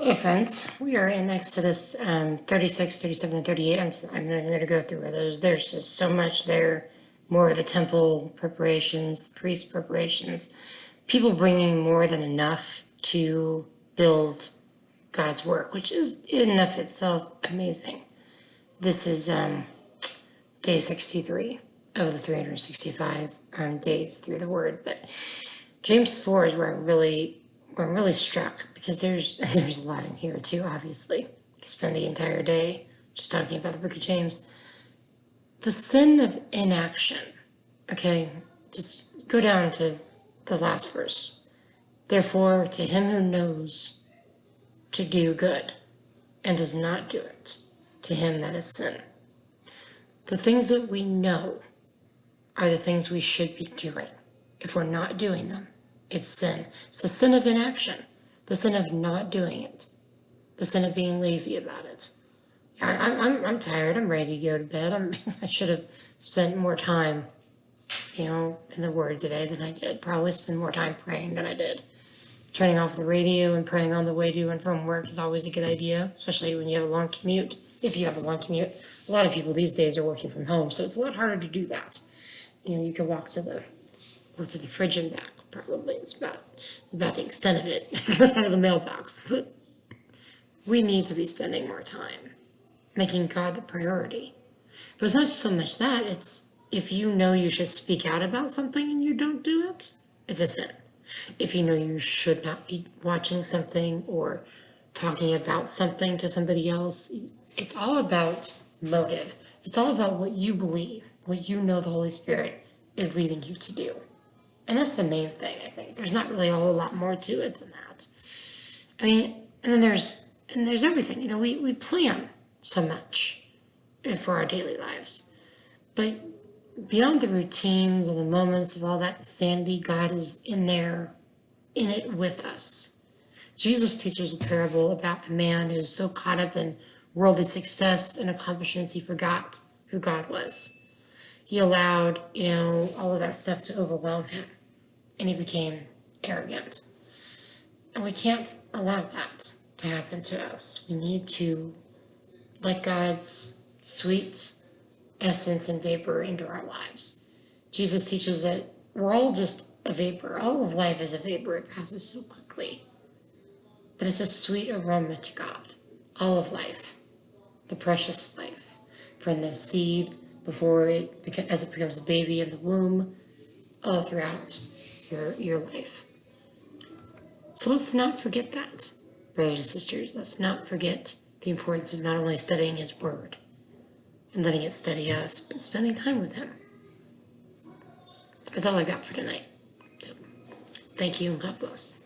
Hey friends, we are in Exodus 36, 37, and 38. I'm going to go through those. There's just so much there. More of the temple preparations, the priest preparations, people bringing more than enough to build God's work, which is in and of itself amazing. This is day 63 of the 365 days through the Word. But James 4 is where I'm really struck, because there's a lot in here too, obviously. You could spend the entire day just talking about the book of James. The sin of inaction. Okay, just go down to the last verse. Therefore, to him who knows to do good and does not do it, to him that is sin. The things that we know are the things we should be doing. If we're not doing them, it's sin. It's the sin of inaction, the sin of not doing it, the sin of being lazy about it. I'm tired. I'm ready to go to bed. I should have spent more time, in the Word today than I did. Probably spend more time praying than I did. Turning off the radio and praying on the way to and from work is always a good idea, especially when you have a long commute. If you have a long commute, a lot of people these days are working from home, so it's a lot harder to do that. You can walk to the fridge and back. Probably it's about the extent of it. Out of the mailbox. But we need to be spending more time making God the priority. But it's not so much that, it's if you know you should speak out about something and you don't do it, it's a sin. If you know you should not be watching something or talking about something to somebody else, it's all about motive. It's all about what you believe, what you know the Holy Spirit is leading you to do. And that's the main thing, I think. There's not really a whole lot more to it than that. I mean, and then there's everything. We plan so much for our daily lives. But beyond the routines and the moments of all that insanity, God is in it with us. Jesus teaches a parable about a man who's so caught up in worldly success and accomplishments he forgot who God was. He allowed, all of that stuff to overwhelm him, and he became arrogant. And we can't allow that to happen to us. We need to let God's sweet essence and vapor into our lives. Jesus teaches that we're all just a vapor. All of life is a vapor. It passes so quickly. But it's a sweet aroma to God. All of life. The precious life. From the seed as it becomes a baby in the womb, all throughout your life. So let's not forget that, brothers and sisters. Let's not forget the importance of not only studying His Word and letting it study us, but spending time with Him. That's all I got for tonight. So, thank you and God bless.